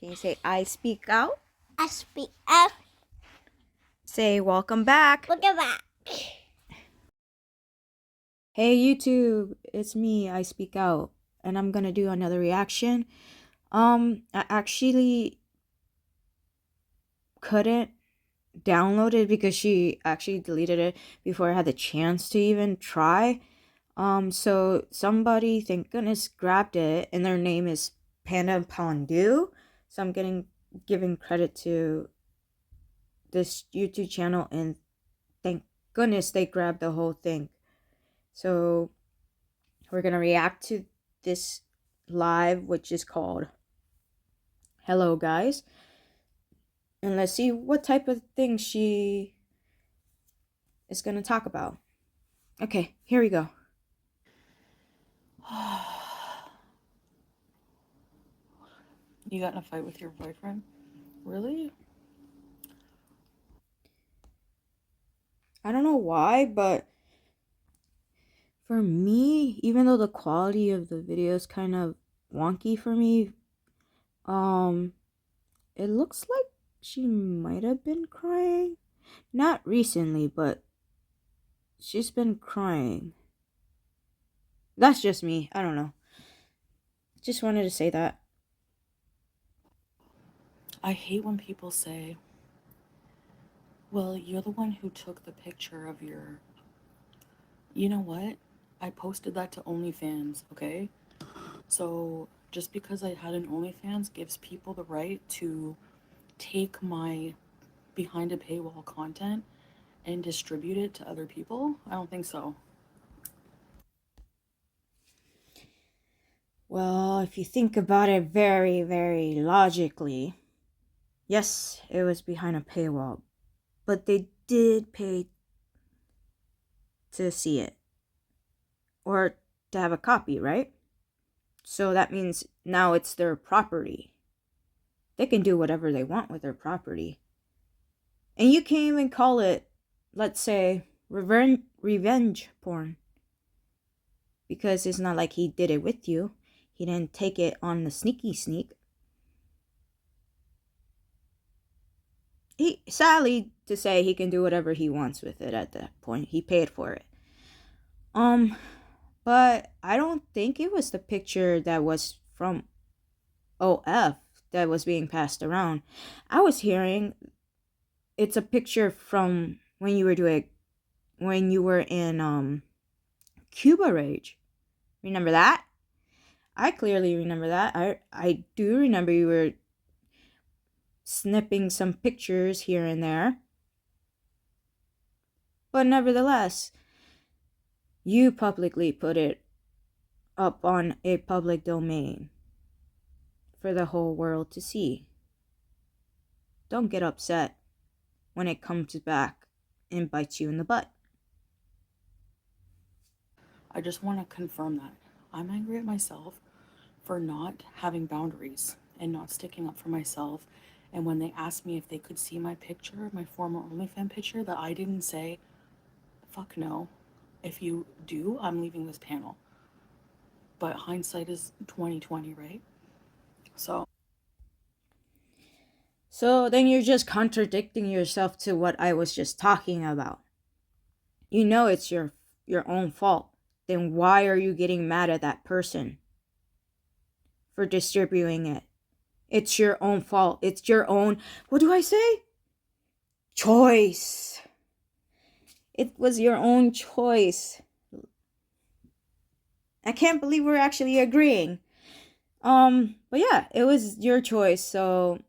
Can you say I speak out? I speak out. Say welcome back. Welcome back. Hey YouTube, it's me, I speak out, and I'm gonna do another reaction. I actually couldn't download it because she actually deleted it before I had the chance to even try. So somebody, thank goodness, grabbed it, and their name is Panda Pondu. So I'm giving credit to this YouTube channel, and thank goodness they grabbed the whole thing. So we're gonna react to this live, which is called Hello Guys, and let's see what type of thing she is gonna talk about. Okay, here we go. You got in a fight with your boyfriend? Really? I don't know why, but for me, even though the quality of the video is kind of wonky for me, it looks like she might have been crying. Not recently, but she's been crying. That's just me. I don't know. Just wanted to say that. I hate when people say, well, you're the one who took the picture of your. You know what? I posted that to OnlyFans, okay? So just because I had an OnlyFans gives people the right to take my behind a paywall content and distribute it to other people? I don't think so. Well, if you think about it very, very logically, yes, it was behind a paywall, but they did pay to see it or to have a copy, right? So that means now it's their property. They can do whatever they want with their property. And you can't even call it, let's say, revenge porn. Because it's not like he did it with you. He didn't take it on the sneaky sneak. Sadly to say, he can do whatever he wants with it at that point. He paid for it. But I don't think it was the picture that was from OF that was being passed around. I was hearing it's a picture from when you were in Cuba Rage. Remember that? I clearly remember that. I do remember you were snipping some pictures here and there. But nevertheless, you publicly put it up on a public domain for the whole world to see. Don't get upset when it comes back and bites you in the butt. I just want to confirm that. I'm angry at myself for not having boundaries and not sticking up for myself. And when they asked me if they could see my picture, my former OnlyFans picture, that I didn't say, fuck no. If you do, I'm leaving this panel. But hindsight is 2020, right? So then you're just contradicting yourself to what I was just talking about. You know it's your own fault. Then why are you getting mad at that person for distributing it? It's your own fault. It's your own, what do I say? Choice. It was your own choice. I can't believe we're actually agreeing. But yeah, it was your choice. So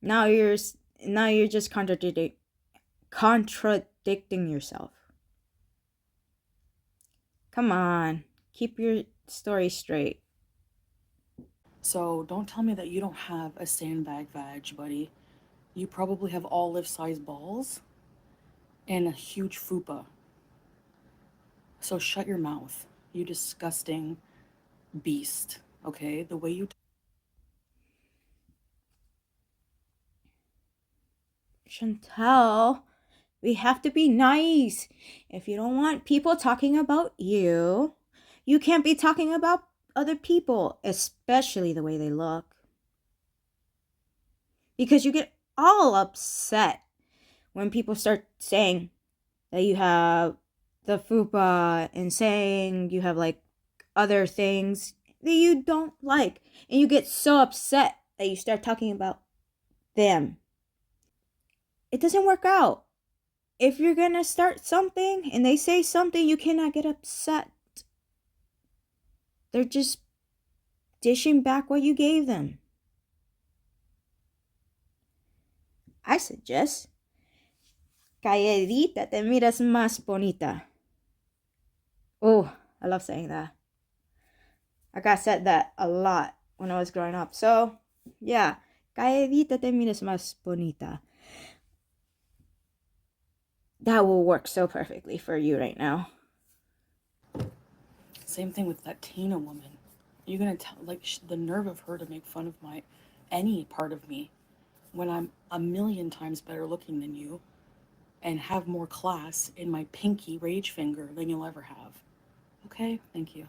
now you're just contradicting yourself. Come on, keep your story straight. So don't tell me that you don't have a sandbag vag, buddy. You probably have olive-sized balls and a huge fupa. So shut your mouth, you disgusting beast, okay? The way you Chantel, we have to be nice. If you don't want people talking about you, you can't be talking about other people, especially the way they look. because you get all upset when people start saying that you have the fupa and saying you have like other things that you don't like, and you get so upset that you start talking about them. It doesn't work out. If you're gonna start something and they say something, you cannot get upset. They're just dishing back what you gave them. I suggest, calladita te miras más bonita. Oh, I love saying that. I got said that a lot when I was growing up. So, yeah, calladita te miras más bonita. That will work so perfectly for you right now. Same thing with that Tina woman. You're gonna tell, like, the nerve of her to make fun of any part of me when I'm a million times better looking than you and have more class in my pinky rage finger than you'll ever have. Okay? Thank you.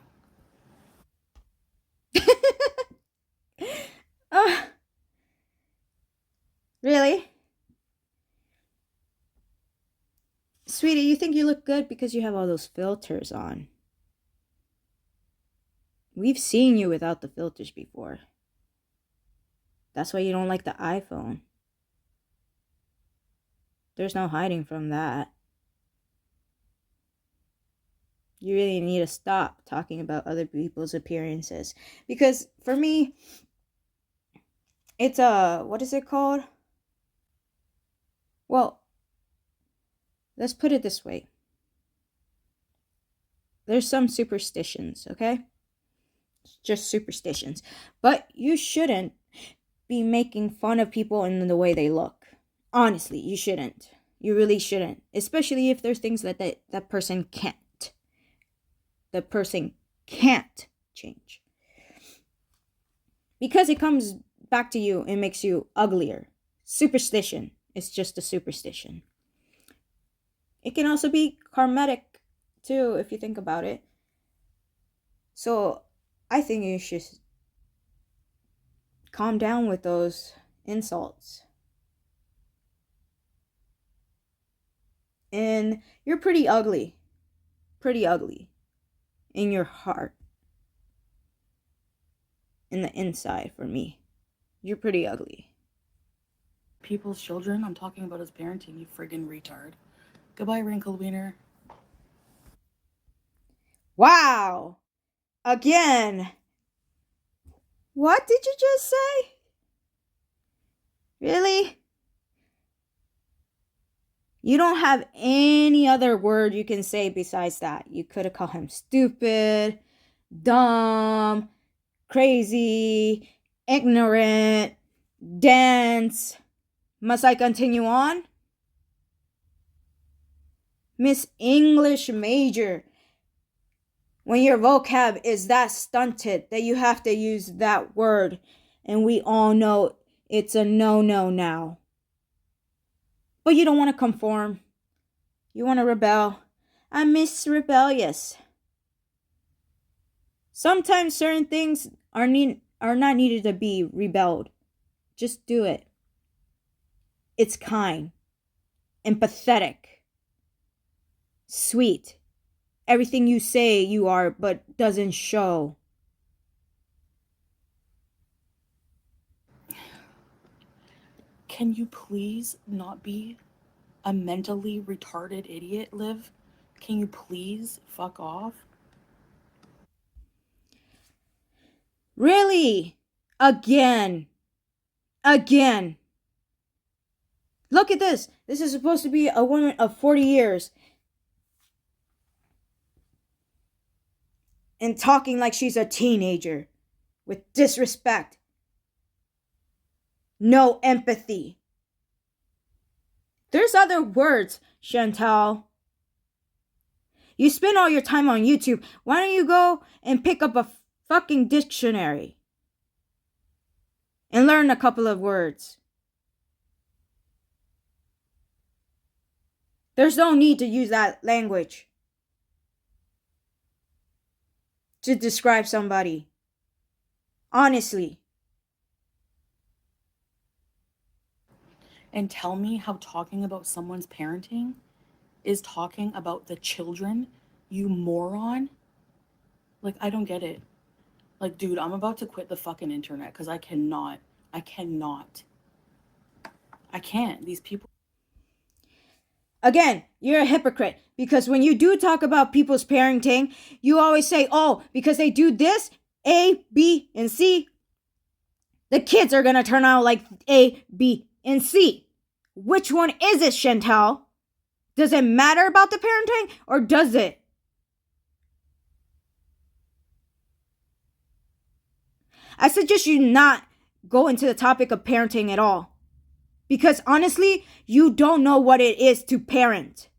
uh, really? Sweetie, you think you look good because you have all those filters on. We've seen you without the filters before. That's why you don't like the iPhone. There's no hiding from that. You really need to stop talking about other people's appearances. Because for me, it's what is it called? Well, let's put it this way. There's some superstitions, okay? Just superstitions. But you shouldn't be making fun of people in the way they look. Honestly, you shouldn't. You really shouldn't. Especially if there's things that person can't. The person can't change. Because it comes back to you and makes you uglier. Superstition is just a superstition. It can also be karmatic too, if you think about it. So I think you should calm down with those insults. And you're pretty ugly. Pretty ugly. In your heart. In the inside, for me. You're pretty ugly. People's children, I'm talking about his parenting, you friggin' retard. Goodbye, wrinkled wiener. Wow! Again! What did you just say? Really? You don't have any other word you can say besides that. You could have called him stupid, dumb, crazy, ignorant, dense. Must I continue on? Miss English major. When your vocab is that stunted that you have to use that word, and we all know it's a no-no now. But you don't want to conform. You want to rebel. I'm Miss Rebellious. Sometimes certain things are not needed to be rebelled. Just do it. It's kind, empathetic, sweet. Everything you say you are, but doesn't show. Can you please not be a mentally retarded idiot, Liv? Can you please fuck off? Really? Again. Again. Look at this. This is supposed to be a woman of 40 years. And talking like she's a teenager. With disrespect. No empathy. There's other words, Chantal. You spend all your time on YouTube. Why don't you go and pick up a fucking dictionary? And learn a couple of words. There's no need to use that language to describe somebody. Honestly. and tell me how talking about someone's parenting is talking about the children, you moron. Like, I don't get it. Like, dude, I'm about to quit the fucking internet because I cannot. I cannot. I can't. These people. Again, you're a hypocrite because when you do talk about people's parenting, you always say, oh, because they do this, A, B, and C, the kids are going to turn out like A, B, and C. Which one is it, Chantal? Does it matter about the parenting or does it? I suggest you not go into the topic of parenting at all. Because honestly, you don't know what it is to parent.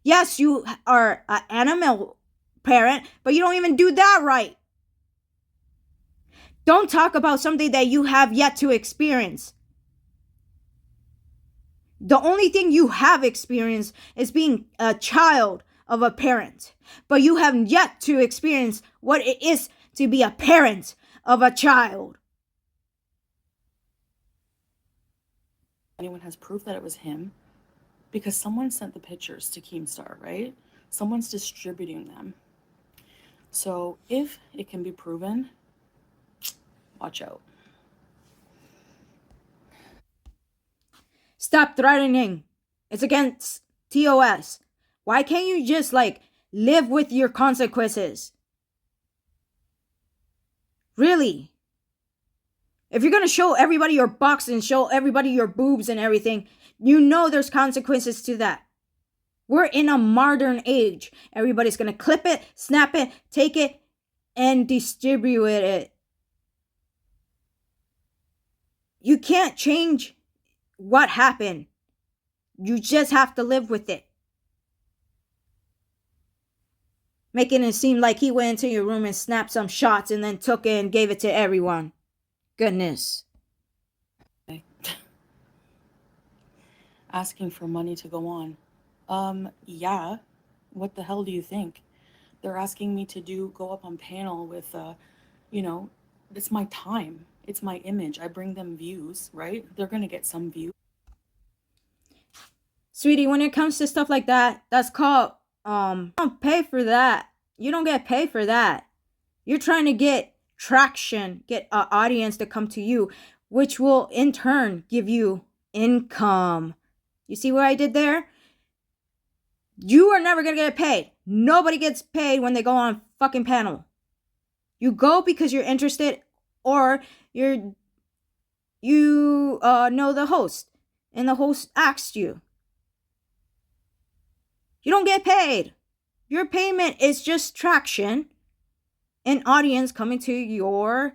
Yes, you are an animal parent, but you don't even do that right. Don't talk about something that you have yet to experience. The only thing you have experienced is being a child of a parent, but you have yet to experience what it is to be a parent of a child. Anyone has proof that it was him because someone sent the pictures to Keemstar, right? Someone's distributing them. So if it can be proven, watch out. Stop threatening. It's against TOS. Why can't you just live with your consequences? Really? If you're gonna show everybody your box and show everybody your boobs and everything, you know there's consequences to that. We're in a modern age. Everybody's gonna clip it, snap it, take it, and distribute it. You can't change what happened. You just have to live with it. Making it seem like he went into your room and snapped some shots and then took it and gave it to everyone. Goodness. Asking for money to go on. Yeah. What the hell do you think? They're asking me to go up on panel with, it's my time. It's my image. I bring them views, right? They're gonna get some views. Sweetie, when it comes to stuff like that, that's called, you don't pay for that. You don't get paid for that. You're trying to get traction, get an audience to come to you, which will in turn give you income. You see what I did there? You are never going to get paid. Nobody gets paid when they go on fucking panel. You go because you're interested or you know the host and the host asked you. You don't get paid. Your payment is just traction and audience coming to your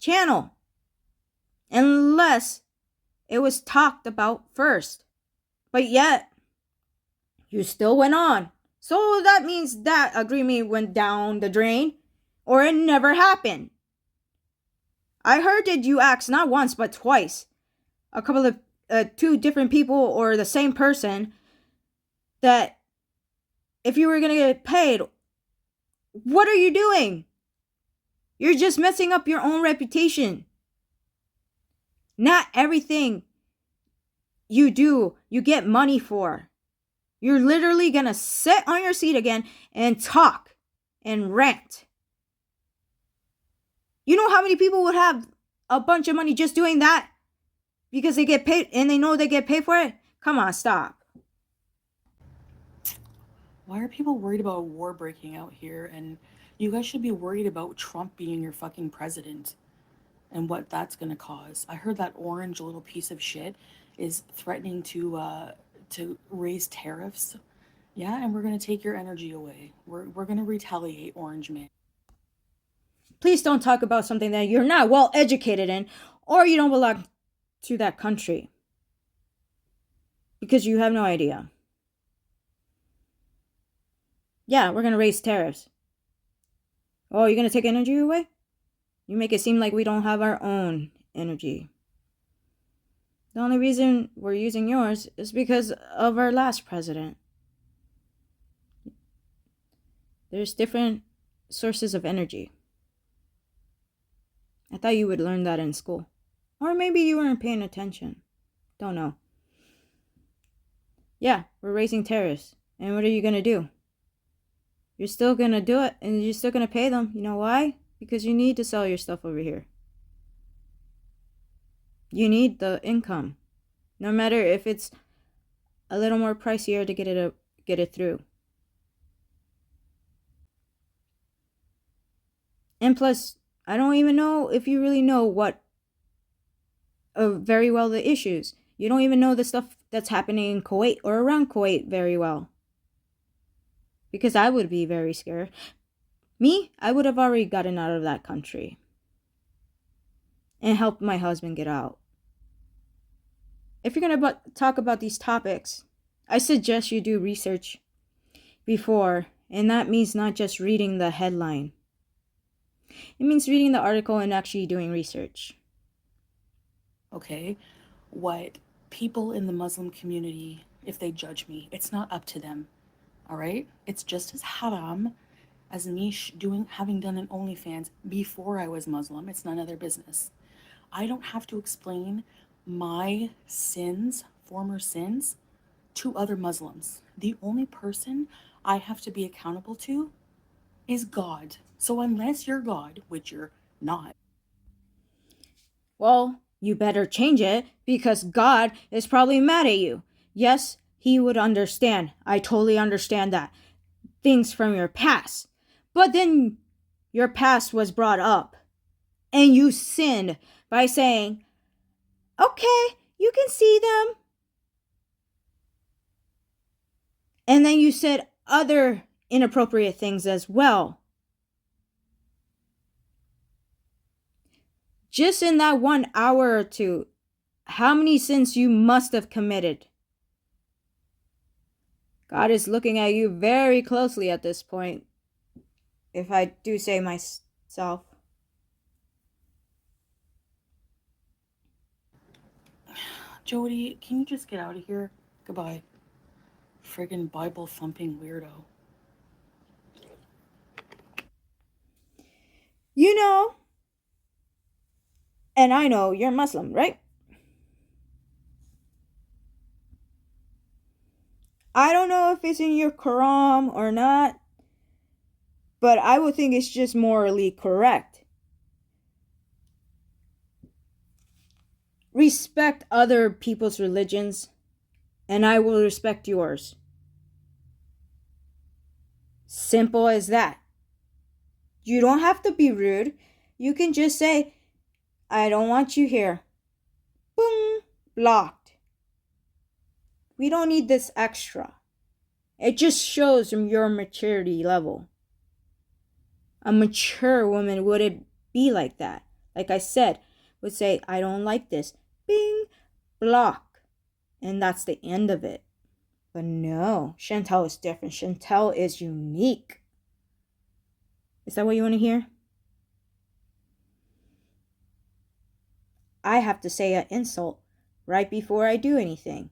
channel. Unless it was talked about first. But yet, you still went on. So that means that agreement went down the drain or it never happened. I heard that you asked not once but twice. A couple of two different people or the same person that if you were going to get paid, what are you doing? You're just messing up your own reputation. Not everything you do, you get money for. You're literally gonna sit on your seat again and talk and rant. You know how many people would have a bunch of money just doing that? Because they get paid and they know they get paid for it? Come on, stop. Why are people worried about a war breaking out here? And you guys should be worried about Trump being your fucking president and what that's gonna cause. I heard that orange little piece of shit is threatening to raise tariffs. Yeah, and we're gonna take your energy away. We're gonna retaliate, Orange Man. Please don't talk about something that you're not well educated in or you don't belong to that country. Because you have no idea. Yeah, we're gonna raise tariffs. Oh, you're gonna take energy away? You make it seem like we don't have our own energy. The only reason we're using yours is because of our last president. There's different sources of energy. I thought you would learn that in school. Or maybe you weren't paying attention. Don't know. Yeah, we're raising terrorists. And what are you going to do? You're still going to do it and you're still going to pay them. You know why? Because you need to sell your stuff over here. You need the income. No matter if it's a little more pricier to get it through. And plus, I don't even know if you really know what very well the issues. You don't even know the stuff that's happening in Kuwait or around Kuwait very well. Because I would be very scared. Me, I would have already gotten out of that country and helped my husband get out. If you're going to talk about these topics, I suggest you do research before, and that means not just reading the headline. It means reading the article and actually doing research. Okay, what people in the Muslim community, if they judge me, it's not up to them. All right, it's just as haram as me having done an OnlyFans before I was Muslim. It's none of their business. I don't have to explain my sins, former sins, to other Muslims. The only person I have to be accountable to is God. So unless you're God, which you're not, well, you better change it because God is probably mad at you. Yes, he would understand. I totally understand that. Things from your past. But then your past was brought up and you sinned by saying, okay, you can see them. And then you said other inappropriate things as well. Just in that 1 hour or two, how many sins you must have committed? God is looking at you very closely at this point, if I do say myself. Jody, can you just get out of here? Goodbye. Friggin' Bible thumping weirdo. You know, and I know you're Muslim, right? I don't know if it's in your Quran or not, but I would think it's just morally correct. Respect other people's religions, and I will respect yours. Simple as that. You don't have to be rude. You can just say, I don't want you here. Boom, blocked. We don't need this extra. It just shows your maturity level. A mature woman wouldn't be like that. Like I said, would say, I don't like this. Bing, block. And that's the end of it. But no, Chantel is different. Chantel is unique. Is that what you want to hear? I have to say an insult right before I do anything.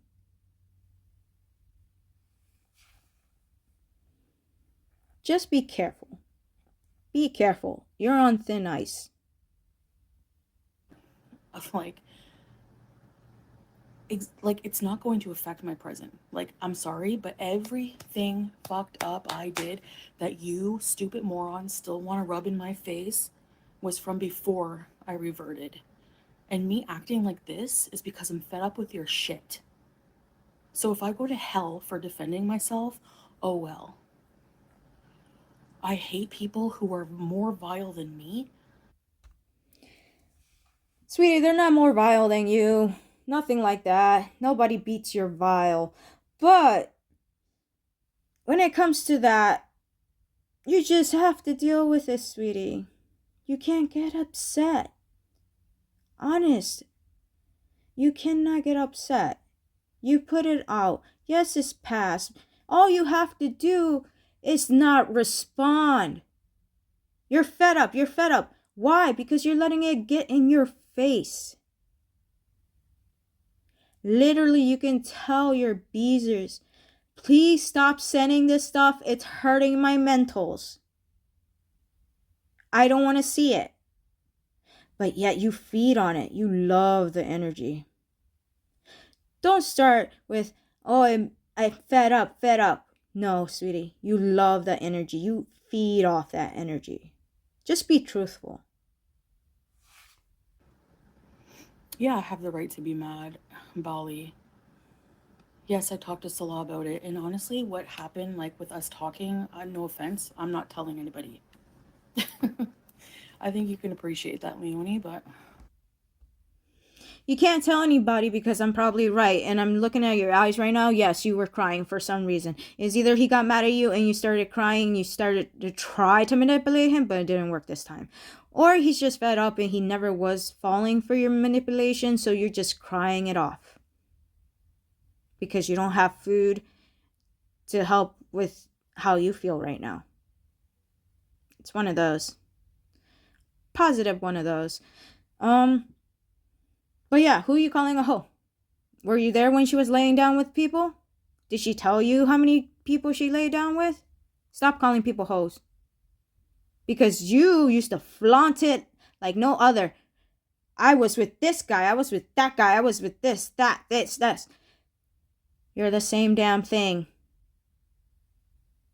Just be careful. Be careful. You're on thin ice. Of like, it's not going to affect my present. Like, I'm sorry, but everything fucked up I did that you stupid morons still want to rub in my face was from before I reverted. And me acting like this is because I'm fed up with your shit. So if I go to hell for defending myself, oh well. I hate people who are more vile than me. Sweetie, they're not more vile than you. Nothing like that. Nobody beats your vile. But when it comes to that, you just have to deal with it, sweetie. You can't get upset. Honest. You cannot get upset. You put it out. Yes, it's past. All you have to do is not respond. You're fed up. You're fed up. Why? Because you're letting it get in your face. Literally, you can tell your beezers, please stop sending this stuff. It's hurting my mentals. I don't want to see it. But yet you feed on it. You love the energy. Don't start with, oh, I'm fed up, fed up. No, sweetie, you love that energy. You feed off that energy. Just be truthful. Yeah, I have the right to be mad, Bali. Yes, I talked to Salah about it, and honestly, what happened, like with us talking, no offense, I'm not telling anybody. I think you can appreciate that, Leonie, but You can't tell anybody because I'm probably right. And I'm looking at your eyes right now. Yes, you were crying for some reason. It's either he got mad at you and you started crying, you started to try to manipulate him, but it didn't work this time. Or he's just fed up and he never was falling for your manipulation, so you're just crying it off because you don't have food to help with how you feel right now. It's one of those. Positive one of those. Um, but yeah, who are you calling a hoe? Were you there when she was laying down with people? Did she tell you how many people she laid down with? Stop calling people hoes. Because you used to flaunt it like no other. I was with this guy, I was with that guy, I was with this, that, this. You're the same damn thing.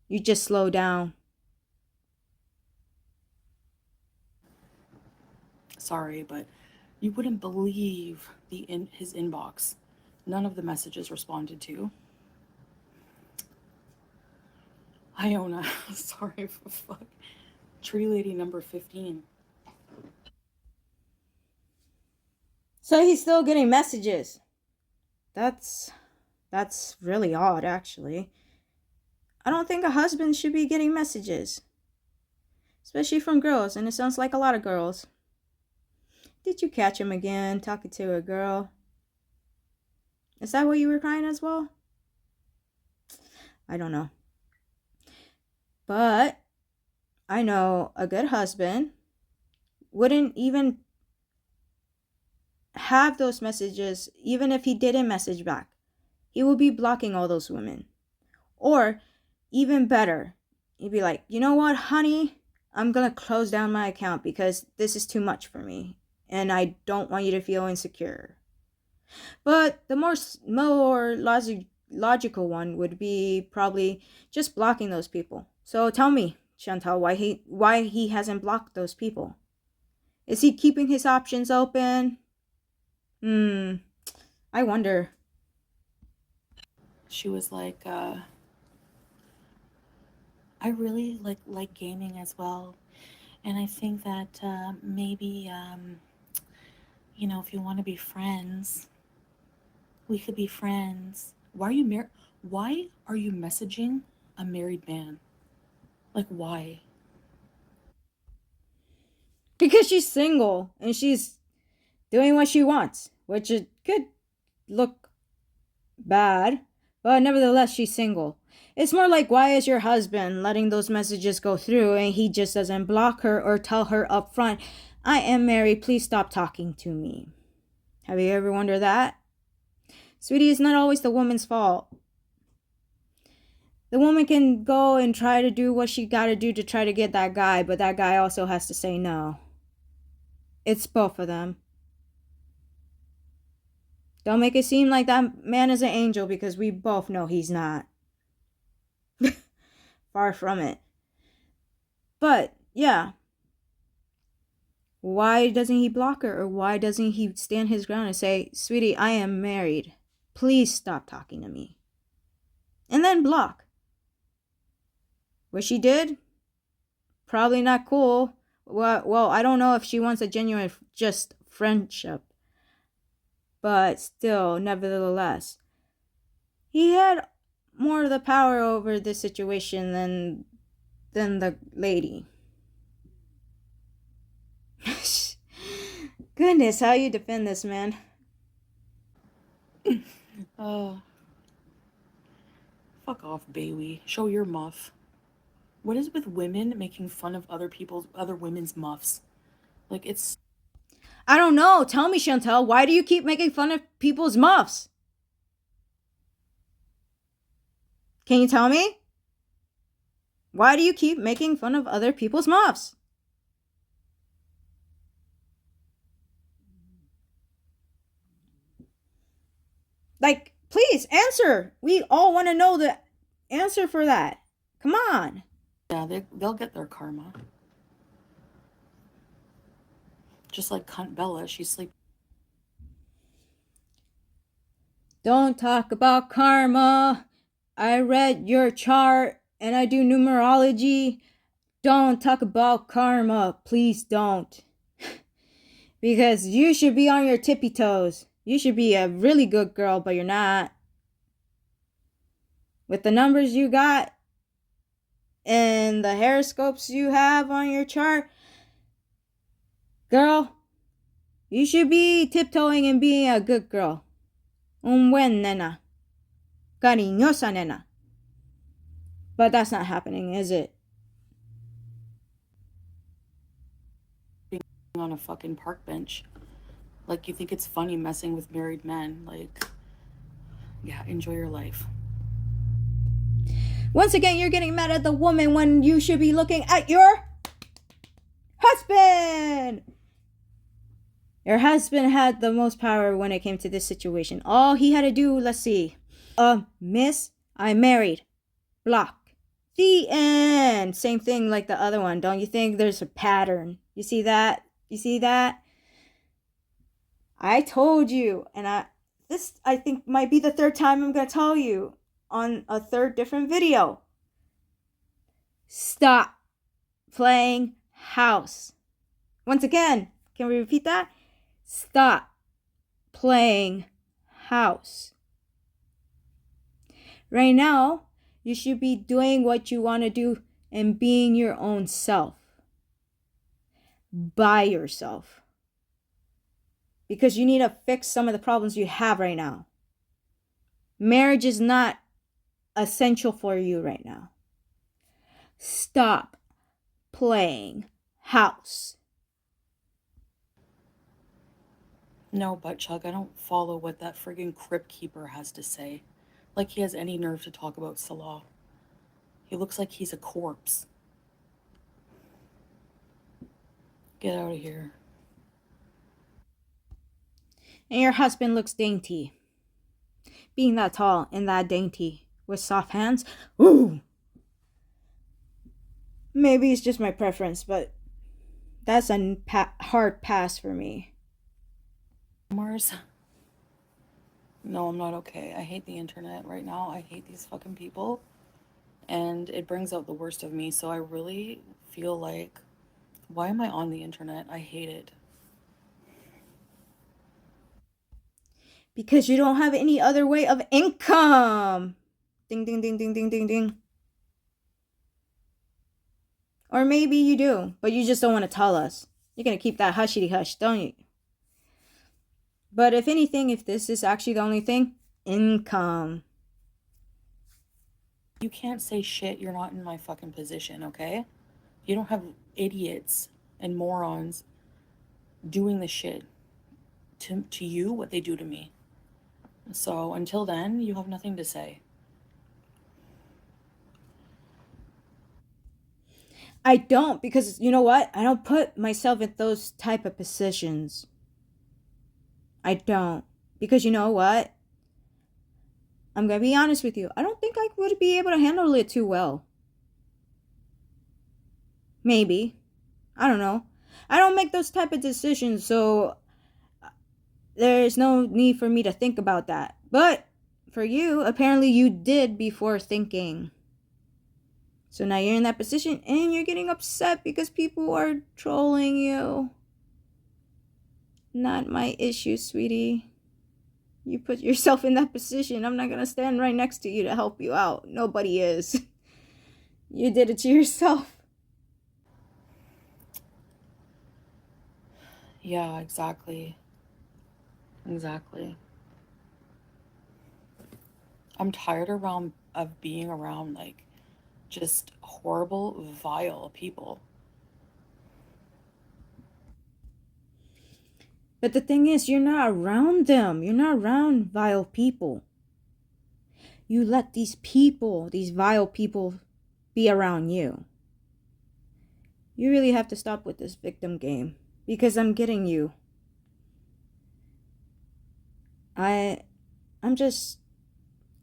You just slow down. sorry, but you wouldn't believe his inbox. None of the messages responded to. Iona, sorry for fuck. Tree lady number 15. So he's still getting messages. That's really odd, actually. I don't think a husband should be getting messages, especially from girls, and it sounds like a lot of girls. Did you catch him again talking to a girl? Is that what you were crying as well? I don't know. But I know a good husband wouldn't even have those messages, even if he didn't message back. He would be blocking all those women. Or even better, he'd be like, you know what, honey? I'm going to close down my account because this is too much for me. And I don't want you to feel insecure. But the more logical one would be probably just blocking those people. So tell me, Chantal, why he hasn't blocked those people? Is he keeping his options open? I wonder. She was like, I really like gaming as well, and I think that maybe if you want to be friends, we could be friends. Why are you messaging a married man? Like, why? Because she's single and she's doing what she wants, which it could look bad, but nevertheless, she's single. It's more like, why is your husband letting those messages go through and he just doesn't block her or tell her up front, I am married, please stop talking to me? Have you ever wondered that? Sweetie, it's not always the woman's fault. The woman can go and try to do what she gotta do to try to get that guy, but that guy also has to say no. It's both of them. Don't make it seem like that man is an angel because we both know he's not. Far from it. But, yeah. Why doesn't he block her? Or why doesn't he stand his ground and say, sweetie, I am married. Please stop talking to me. And then block. What she did? Probably not cool. Well, I don't know if she wants a genuine just friendship. But still, nevertheless, he had more of the power over this situation than the lady. Goodness, how you defend this man? Fuck off, Bailey. Show your muff. What is with women making fun of other women's muffs? Like, it's. I don't know. Tell me, Chantal, why do you keep making fun of people's muffs? Can you tell me? Why do you keep making fun of other people's muffs? Like, please answer. We all want to know the answer for that. Come on. Yeah, they'll get their karma. Just like cunt Bella, she's sleeping. Don't talk about karma. I read your chart and I do numerology. Don't talk about karma. Please don't. Because you should be on your tippy toes. You should be a really good girl, but you're not. With the numbers you got and the horoscopes you have on your chart, girl, you should be tiptoeing and being a good girl. Un buen nena. Cariñosa nena. But that's not happening, is it? On a fucking park bench. Like, you think it's funny messing with married men. Like, yeah, enjoy your life. Once again, you're getting mad at the woman when you should be looking at your husband. Your husband had the most power when it came to this situation. All he had to do, let's see. Miss, I'm married. Block. The end. Same thing like the other one. Don't you think there's a pattern? You see that? You see that? I told you, and this I think might be the third time I'm gonna tell you on a third different video. Stop playing house. Once again, can we repeat that? Stop playing house. Right now, you should be doing what you want to do and being your own self. By yourself. Because you need to fix some of the problems you have right now. Marriage is not essential for you right now. Stop playing house. No, but Chuck, I don't follow what that friggin' crypt keeper has to say. Like he has any nerve to talk about Salah. He looks like he's a corpse. Get out of here. And your husband looks dainty. Being that tall and that dainty with soft hands, ooh. Maybe it's just my preference, but that's a hard pass for me. Mars. No, I'm not okay. I hate the internet right now. I hate these fucking people. And it brings out the worst of me. So I really feel like, why am I on the internet? I hate it. Because you don't have any other way of income. Ding, ding, ding, ding, ding, ding, ding. Or maybe you do, but you just don't want to tell us. You're going to keep that hushity hush, don't you? But if anything, if this is actually the only thing, income. You can't say shit. You're not in my fucking position, okay? You don't have idiots and morons doing the shit to you what they do to me. So until then, you have nothing to say. I don't, because you know what? I don't put myself in those type of positions. I don't. Because you know what? I'm going to be honest with you. I don't think I would be able to handle it too well. Maybe. I don't know. I don't make those type of decisions, so there's no need for me to think about that. But for you, apparently you did before thinking. So now you're in that position and you're getting upset because people are trolling you. Not my issue, sweetie. You put yourself in that position. I'm not going to stand right next to you to help you out. Nobody is. You did it to yourself. Yeah, exactly. Exactly. I'm tired of being around like just horrible, vile people. But the thing is, you're not around them. You're not around vile people. You let these people, these vile people, be around you. You really have to stop with this victim game. Because I'm getting you. I'm just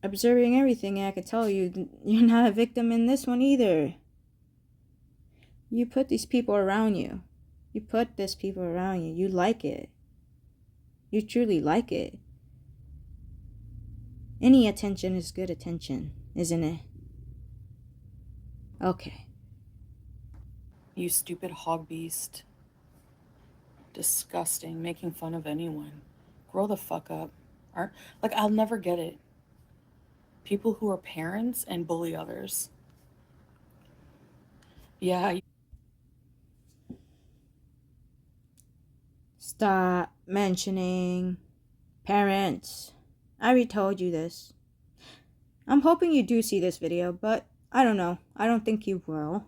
observing everything, and I can tell you, you're not a victim in this one either. You put these people around you. You put this people around you. You like it. You truly like it. Any attention is good attention, isn't it? Okay. You stupid hog beast. Disgusting. Making fun of anyone. Grow the fuck up. Like, I'll never get it. People who are parents and bully others. Yeah. Stop mentioning parents. I already told you this. I'm hoping you do see this video, but I don't know. I don't think you will.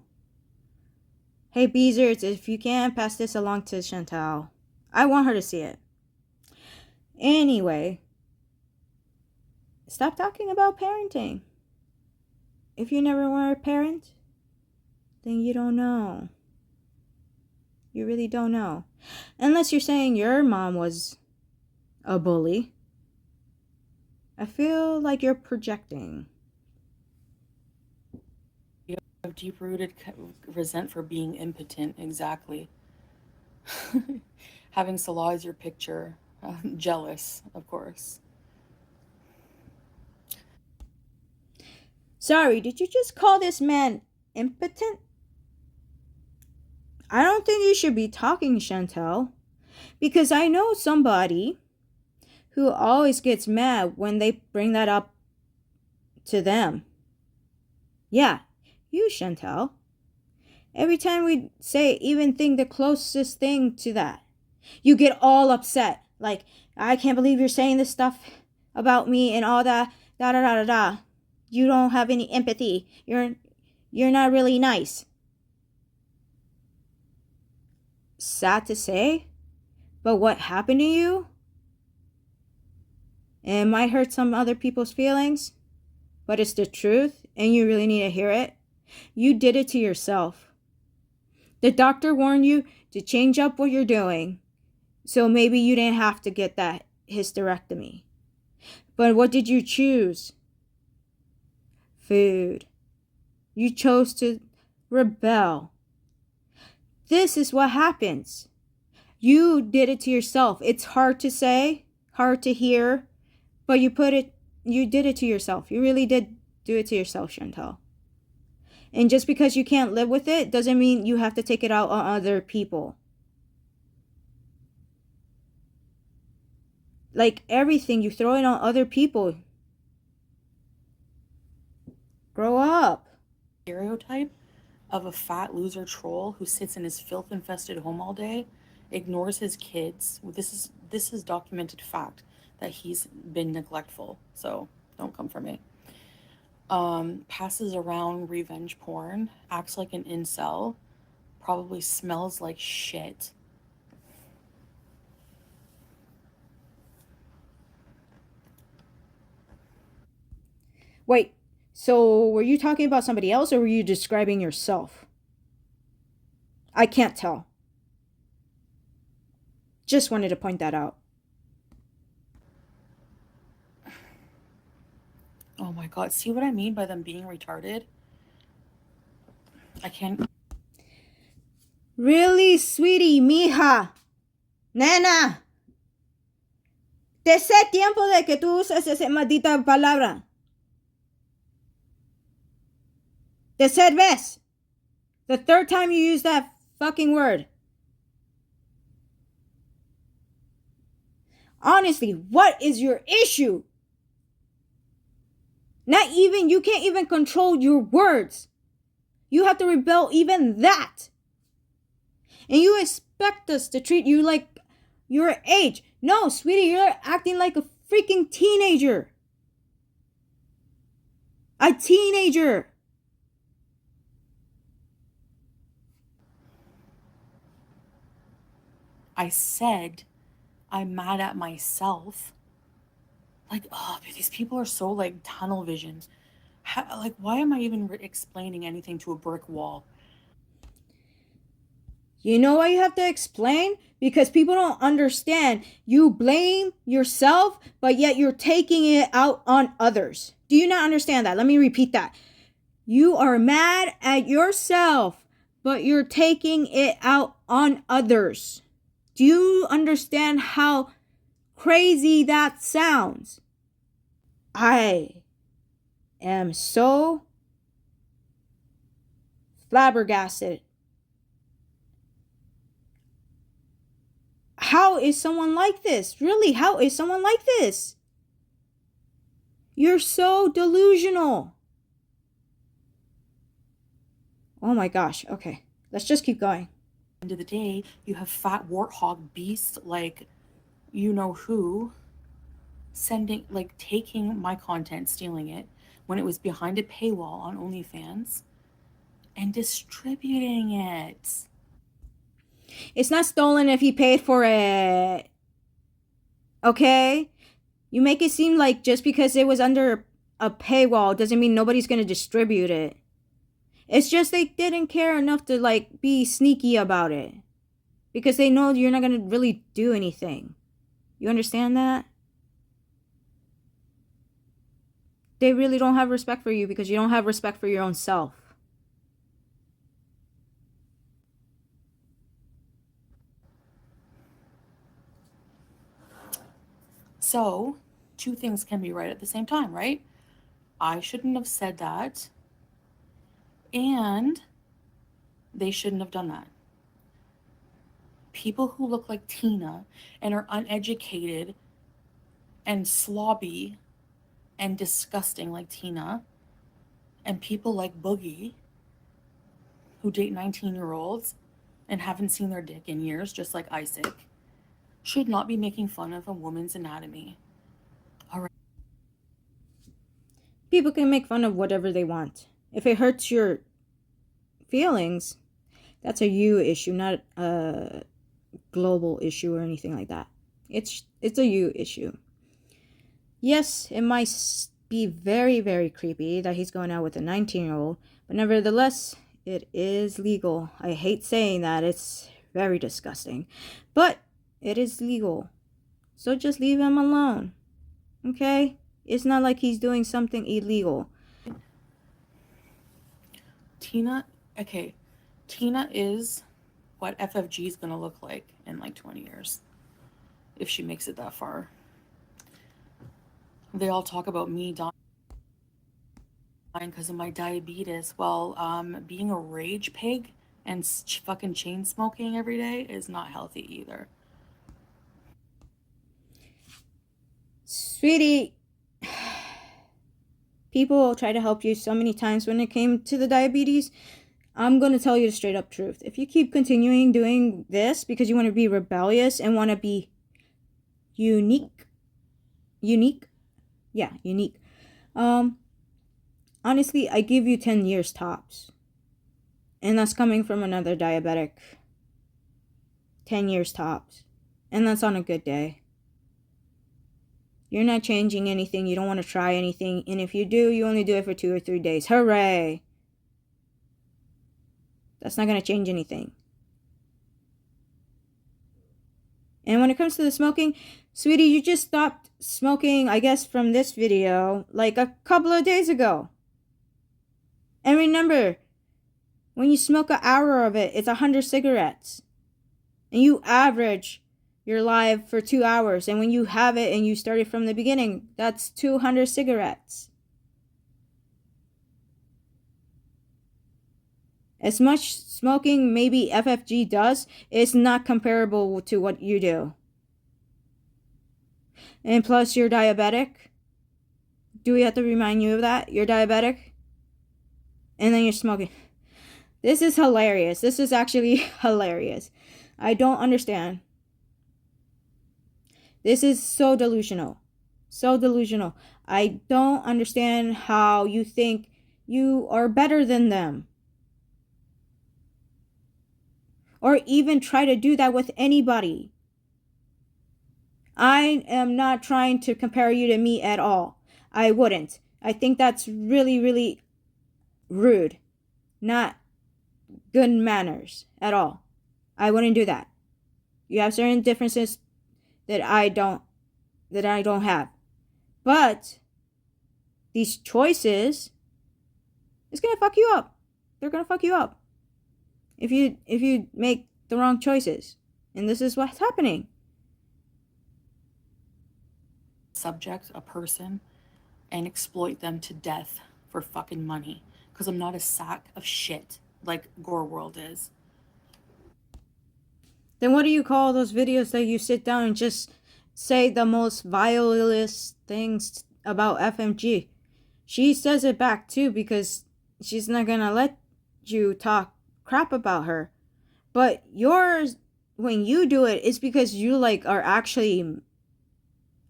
Hey, Beezers, if you can, pass this along to Chantal. I want her to see it. Anyway, stop talking about parenting. If you never were a parent, then you don't know. You really don't know. Unless you're saying your mom was a bully. I feel like you're projecting. You have deep-rooted resent for being impotent. Exactly. Having Salah as your picture. Jealous, of course. Sorry, did you just call this man impotent? I don't think you should be talking, Chantal, because I know somebody who always gets mad when they bring that up to them. Yeah, you, Chantal. Every time we say even think the closest thing to that, you get all upset. Like, I can't believe you're saying this stuff about me and all that, da da da da da. You don't have any empathy. You're not really nice. Sad to say, but what happened to you? It might hurt some other people's feelings, but it's the truth and you really need to hear it. You did it to yourself. The doctor warned you to change up what you're doing, so maybe you didn't have to get that hysterectomy. But what did you choose? Food. You chose to rebel. This is what happens. You did it to yourself. It's hard to say, hard to hear, but you did it to yourself. You really did do it to yourself, Chantal. And just because you can't live with it doesn't mean you have to take it out on other people. Like everything, you throw it on other people. Grow up. Stereotype of a fat loser troll who sits in his filth-infested home all day, ignores his kids. This is documented fact that he's been neglectful. So don't come for me. Passes around revenge porn, acts like an incel, probably smells like shit. Wait, so were you talking about somebody else or were you describing yourself? I can't tell. Just wanted to point that out. Oh my god, see what I mean by them being retarded? I can't. Really, sweetie, mija, nena. Te sé tiempo de que tú usas esa maldita palabra. Te said ves. The third time you use that fucking word. Honestly, what is your issue? You can't even control your words. You have to rebel even that. And you expect us to treat you like your age. No, sweetie, you're acting like a freaking teenager. A teenager. I said I'm mad at myself. Like, oh, these people are so like tunnel vision. Like, why am I even explaining anything to a brick wall? You know why you have to explain? Because people don't understand. You blame yourself, but yet you're taking it out on others. Do you not understand that? Let me repeat that. You are mad at yourself, but you're taking it out on others. Do you understand how crazy that sounds? I am so flabbergasted. How is someone like this? Really, how is someone like this? You're so delusional. Oh my gosh. Okay, let's just keep going. End of the day, you have fat warthog beast like you know who sending, like, taking my content, stealing it when it was behind a paywall on OnlyFans and distributing it. It's not stolen if he paid for it. Okay? You make it seem like just because it was under a paywall doesn't mean nobody's gonna distribute it. It's just they didn't care enough to like be sneaky about it. Because they know you're not gonna really do anything. You understand that? They really don't have respect for you because you don't have respect for your own self. So, two things can be right at the same time, right? I shouldn't have said that, and they shouldn't have done that. People who look like Tina and are uneducated and slobby and disgusting like Tina, and people like Boogie who date 19-year-olds and haven't seen their dick in years, just like Isaac, should not be making fun of a woman's anatomy. All right. People can make fun of whatever they want. If it hurts your feelings, that's a you issue, not a global issue or anything like that. It's a you issue. Yes, it might be very, very creepy that he's going out with a 19-year-old, but nevertheless, it is legal. I hate saying that. It's very disgusting. But it is legal. So just leave him alone. Okay? It's not like he's doing something illegal. Tina, okay, Tina is what FFG is going to look like in like 20 years if she makes it that far. They all talk about me dying because of my diabetes. Well, being a rage pig and fucking chain smoking every day is not healthy either. Sweetie, people try to help you so many times when it came to the diabetes. I'm going to tell you the straight up truth. If you keep continuing doing this because you want to be rebellious and want to be unique, honestly, I give you 10 years tops. And that's coming from another diabetic. 10 years tops. And that's on a good day. You're not changing anything. You don't want to try anything. And if you do, you only do it for 2 or 3 days. Hooray! That's not going to change anything. And when it comes to the smoking, sweetie, you just stopped smoking, I guess, from this video like a couple of days ago. And remember, when you smoke an hour of it, it's 100 cigarettes. And you average your life for 2 hours. And when you have it and you started from the beginning, that's 200 cigarettes. As much smoking maybe FFG does, it's not comparable to what you do. And plus, you're diabetic. Do we have to remind you of that? You're diabetic? And then you're smoking. This is hilarious. This is actually hilarious. I don't understand. This is so delusional. So delusional. I don't understand how you think you are better than them. Or even try to do that with anybody. I am not trying to compare you to me at all. I wouldn't. I think that's really, really rude. Not good manners at all. I wouldn't do that. You have certain differences that I don't have. But these choices is gonna fuck you up. They're gonna fuck you up if you make the wrong choices. And this is what's happening. Subject a person and exploit them to death for fucking money. Because I'm not a sack of shit like Gore World is. Then what do you call those videos that you sit down and just say the most vilest things about FMG? She says it back too, because she's not gonna let you talk crap about her. But yours, when you do it, it's because you like are actually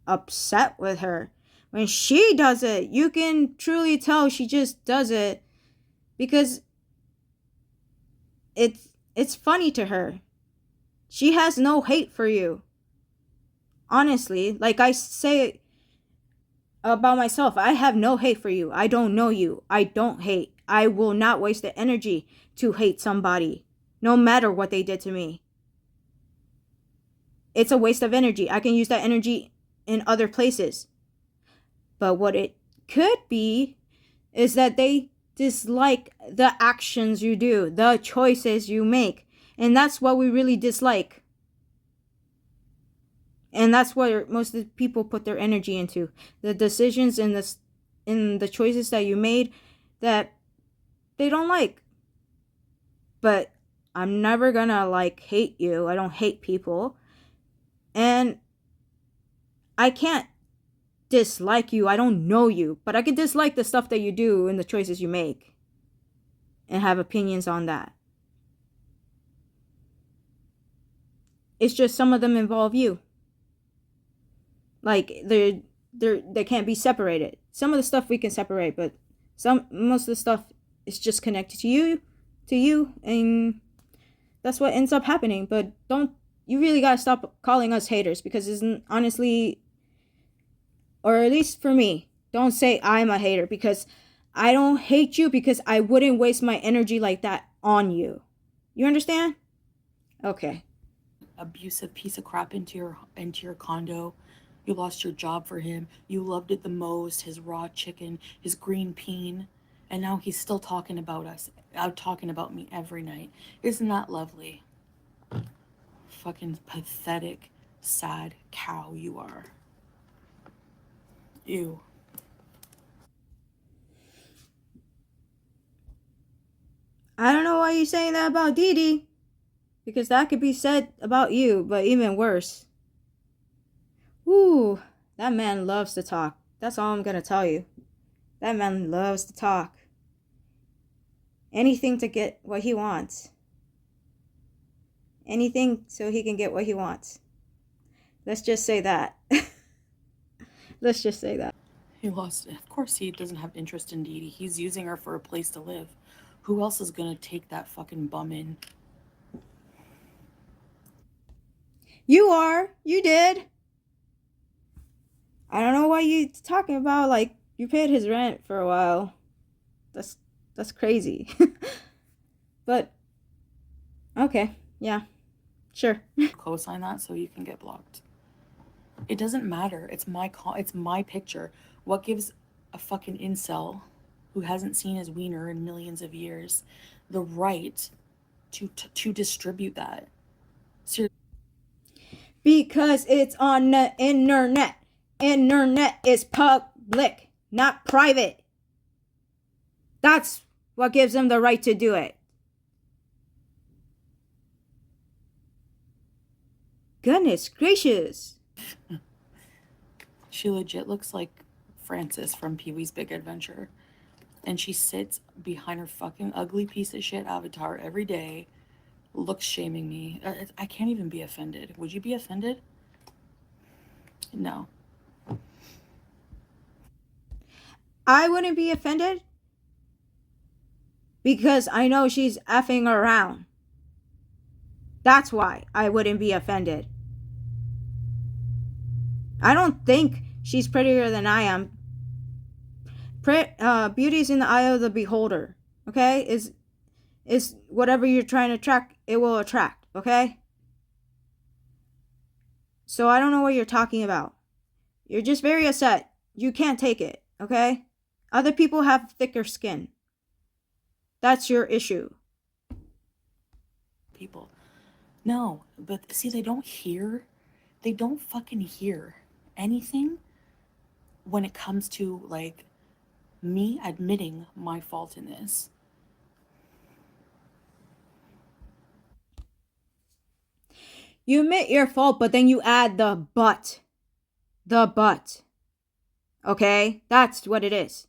upset with her. When she does it, you can truly tell she just does it because it's funny to her. She has no hate for you. Honestly, like I say about myself, I have no hate for you. I don't know you. I don't hate. I will not waste the energy to hate somebody, no matter what they did to me. It's a waste of energy. I can use that energy in other places. But what it could be is that they dislike the actions you do, the choices you make. And that's what we really dislike. And that's what most of the people put their energy into. The decisions and the choices that you made that they don't like. But I'm never gonna like hate you. I don't hate people. And I can't dislike you. I don't know you. But I can dislike the stuff that you do and the choices you make. And have opinions on that. It's just some of them involve you. Like they can't be separated. Some of the stuff we can separate, but most of the stuff is just connected to you, and that's what ends up happening. But you really gotta stop calling us haters, because it's honestly, or at least for me, don't say I'm a hater, because I don't hate you, because I wouldn't waste my energy like that on you. You understand? Okay. Abusive piece of crap into your condo. You lost your job for him. You loved it the most, his raw chicken, his green bean, and now he's still talking about us, out talking about me every night. Isn't that lovely? Fucking pathetic, sad cow you are. Ew. I don't know why you're saying that about Dee Dee, because that could be said about you, but even worse. Ooh, that man loves to talk. That's all I'm gonna tell you. That man loves to talk. Anything to get what he wants. Anything so he can get what he wants. Let's just say that. Let's just say that. He lost. Of course, he doesn't have interest in Dee Dee. He's using her for a place to live. Who else is gonna take that fucking bum in? You are. You did. I don't know why you talking about like you paid his rent for a while. That's crazy. But okay, yeah, sure. Co-sign that so you can get blocked. It doesn't matter. It's my picture. What gives a fucking incel who hasn't seen his wiener in millions of years the right to distribute that? Seriously. Because it's on the internet. Internet is public, not private. That's what gives them the right to do it. Goodness gracious. She legit looks like Frances from Pee-wee's Big Adventure. And she sits behind her fucking ugly piece of shit avatar every day, looks shaming me. I can't even be offended. Would you be offended? No. I wouldn't be offended because I know she's effing around. That's why I wouldn't be offended. I don't think she's prettier than I am. Beauty's in the eye of the beholder. Okay, is whatever you're trying to attract, it will attract. okay? So I don't know what you're talking about. You're just very upset. You can't take it, okay? Other people have thicker skin. That's your issue. People. No, but see, they don't hear. They don't fucking hear anything when it comes to like me admitting my fault in this. You admit your fault, but then you add the but. The but. Okay? That's what it is.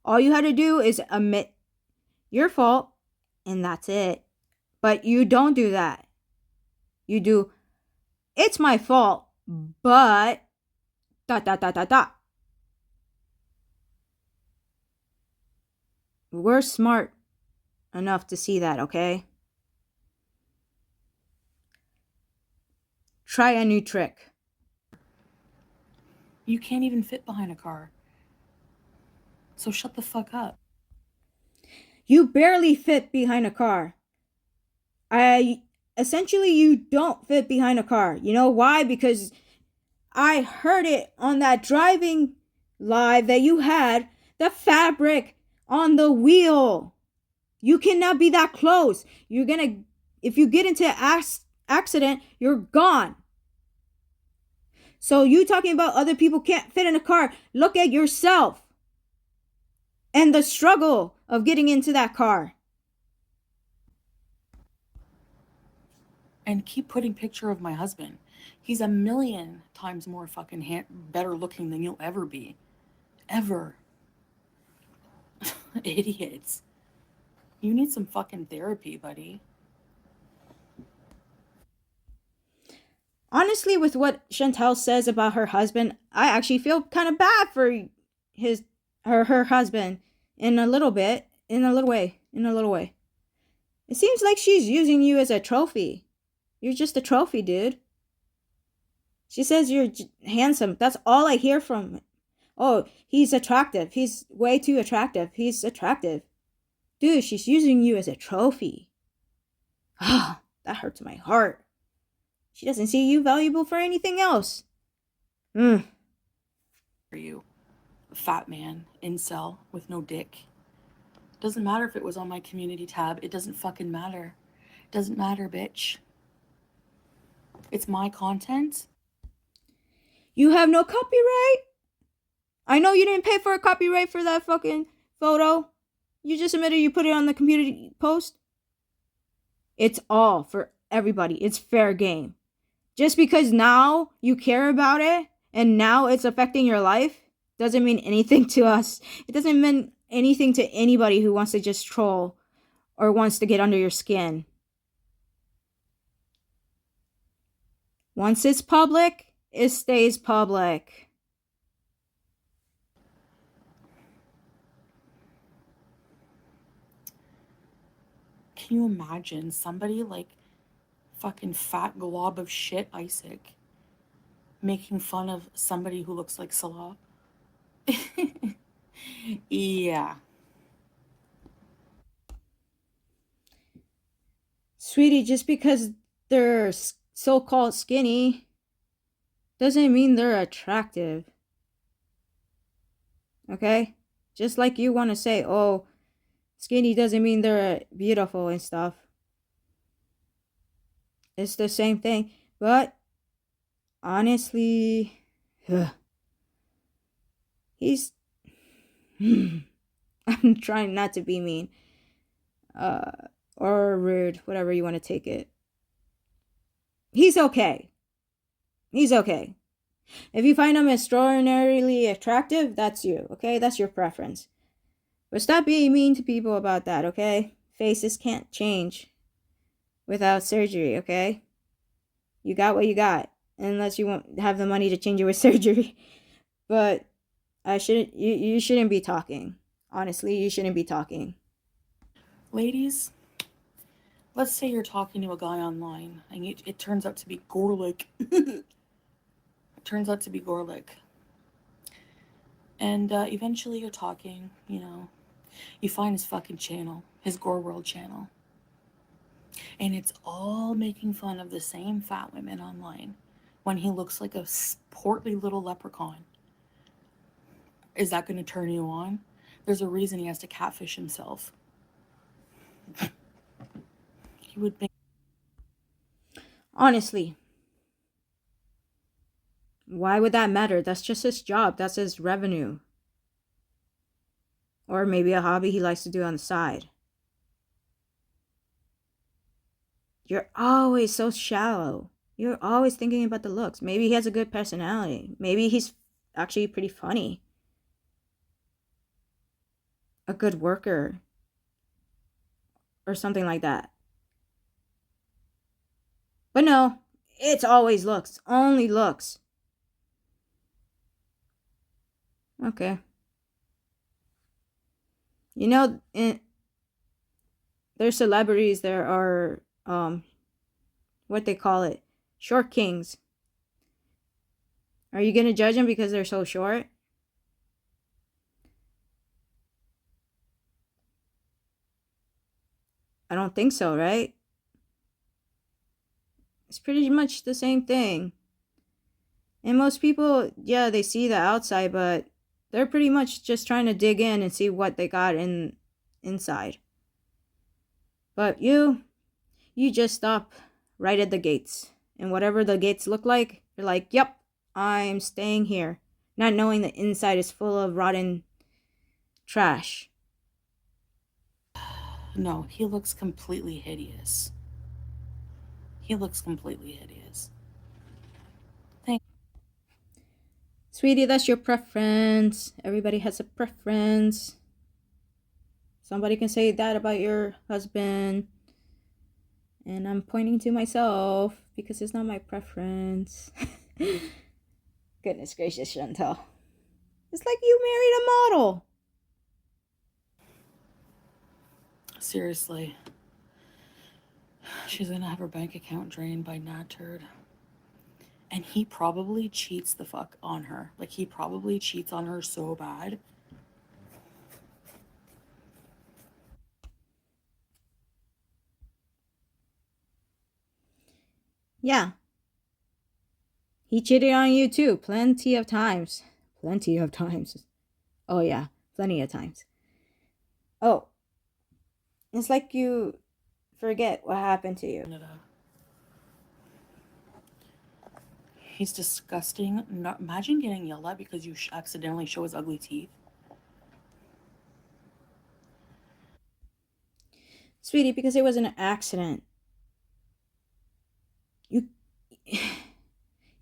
All you had to do is admit your fault, and that's it. But you don't do that. You do, it's my fault, but dot dot dot dot dot. We're smart enough to see that, okay? Try a new trick. You can't even fit behind a car. So shut the fuck up. You barely fit behind a car. Essentially you don't fit behind a car. You know why? Because I heard it on that driving live that you had, the fabric on the wheel. You cannot be that close. You're gonna, if you get into an accident, you're gone. So you talking about other people can't fit in a car. Look at yourself and the struggle of getting into that car. And keep putting picture of my husband. He's a million times more fucking better looking than you'll ever be. Ever. Idiots. You need some fucking therapy, buddy. Honestly, with what Chantel says about her husband, I actually feel kind of bad for her husband in a little bit, in a little way. It seems like she's using you as a trophy. You're just a trophy, dude. She says you're handsome. That's all I hear from him. Oh, he's attractive. He's way too attractive. He's attractive. Dude, she's using you as a trophy. Ah, that hurts my heart. She doesn't see you valuable for anything else. For you. A fat man, incel, with no dick. Doesn't matter if it was on my community tab. It doesn't fucking matter. Doesn't matter, bitch. It's my content. You have no copyright? I know you didn't pay for a copyright for that fucking photo. You just admitted you put it on the community post. It's all for everybody. It's fair game. Just because now you care about it and now it's affecting your life doesn't mean anything to us. It doesn't mean anything to anybody who wants to just troll or wants to get under your skin. Once it's public, it stays public. Can you imagine somebody like fucking fat glob of shit Isaac making fun of somebody who looks like Salah? Yeah. Sweetie, just because they're so-called skinny doesn't mean they're attractive. Okay? Just like you want to say, oh, skinny doesn't mean they're beautiful and stuff. It's the same thing. But honestly, he's. I'm trying not to be mean. Or rude, whatever you want to take it. He's okay. He's okay. If you find him extraordinarily attractive, that's you, okay? That's your preference. But stop being mean to people about that, okay? Faces can't change without surgery, okay? You got what you got, unless you won't have the money to change it with surgery. But you shouldn't be talking. Honestly, you shouldn't be talking. Ladies, let's say you're talking to a guy online and it turns out to be Gorlick. It turns out to be Gorlick. And eventually you're talking, you know, you find his fucking channel, his Gore World channel. And it's all making fun of the same fat women online when he looks like a portly little leprechaun. Is that going to turn you on? There's a reason he has to catfish himself. He would make. Honestly, why would that matter? That's just his job. That's his revenue. Or maybe a hobby he likes to do on the side. You're always so shallow. You're always thinking about the looks. Maybe he has a good personality. Maybe he's actually pretty funny. A good worker. Or something like that. But no, it's always looks. Only looks. Okay. You know, there's celebrities there are what they call it, short kings. Are you gonna judge them because they're so short? I don't think so, right? It's pretty much the same thing. And most people, yeah, they see the outside, but they're pretty much just trying to dig in and see what they got inside. But you just stop right at the gates. And whatever the gates look like, you're like, yep, I'm staying here. Not knowing the inside is full of rotten trash. No, he looks completely hideous. He looks completely hideous. Thank. Sweetie, that's your preference. Everybody has a preference. Somebody can say that about your husband. And I'm pointing to myself because it's not my preference. Goodness gracious, Chantel. It's like you married a model. Seriously. She's gonna have her bank account drained by Nat Turd. And he probably cheats the fuck on her. Like, he probably cheats on her so bad. Yeah. He cheated on you too. Plenty of times. Plenty of times. Oh, yeah. Plenty of times. Oh. It's like you forget what happened to you. He's disgusting. Imagine getting yelled at because you accidentally show his ugly teeth. Sweetie, because it was an accident. You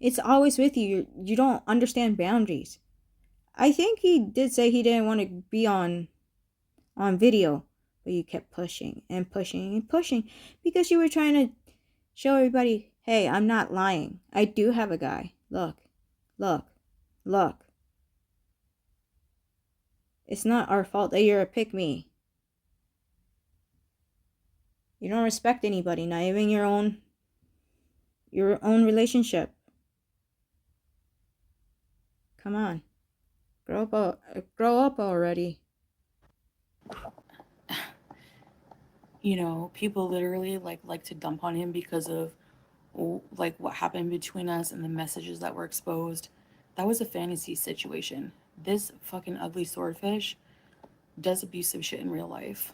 it's always with you. You don't understand boundaries. I think he did say he didn't want to be on video, but you kept pushing and pushing and pushing because you were trying to show everybody, hey, I'm not lying. I do have a guy. Look, look, look. It's not our fault that you're a pick me. You don't respect anybody, not even your own relationship. Come on. Grow up already. You know, people literally like to dump on him because of like what happened between us and the messages that were exposed. That was a fantasy situation. This fucking ugly swordfish does abusive shit in real life.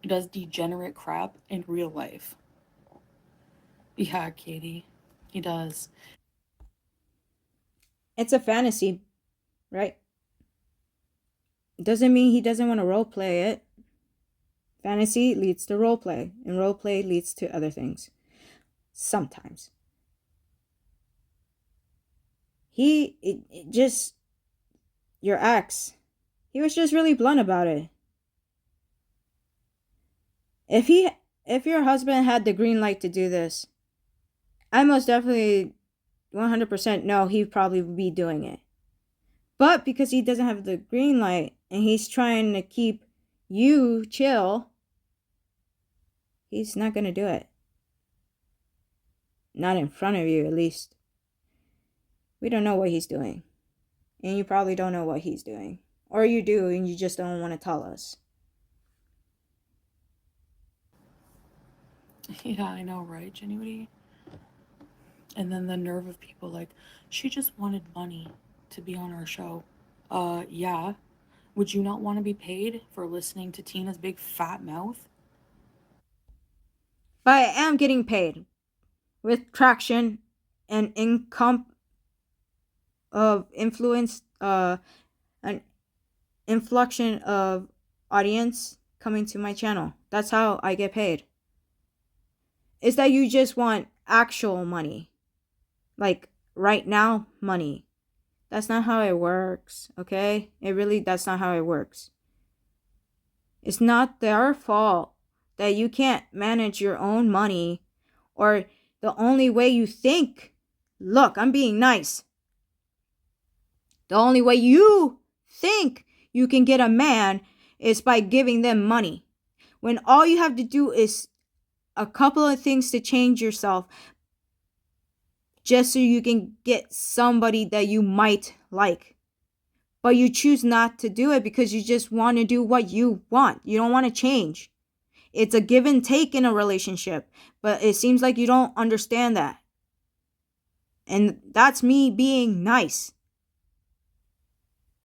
He does degenerate crap in real life. Yeah, Katie. He does. It's a fantasy, right? Doesn't mean he doesn't want to role play it. Fantasy leads to role play, and role play leads to other things. Sometimes. It just, your ex, he was just really blunt about it. If if your husband had the green light to do this, I most definitely 100% know he'd probably be doing it. But because he doesn't have the green light and he's trying to keep you chill, he's not going to do it. Not in front of you, at least. We don't know what he's doing. And you probably don't know what he's doing. Or you do and you just don't want to tell us. Yeah, I know, right, Genuity? And then the nerve of people like, she just wanted money to be on our show. Yeah. Would you not want to be paid for listening to Tina's big fat mouth? But I am getting paid with traction and income of influence, an inflection of audience coming to my channel. That's how I get paid. Is that you just want actual money, like right now money. That's not how it works, okay? That's not how it works. It's not their fault that you can't manage your own money, or the only way you think, look, I'm being nice. The only way you think you can get a man is by giving them money. When all you have to do is a couple of things to change yourself just so you can get somebody that you might like. But you choose not to do it because you just want to do what you want. You don't want to change. It's a give and take in a relationship, but it seems like you don't understand that. And that's me being nice.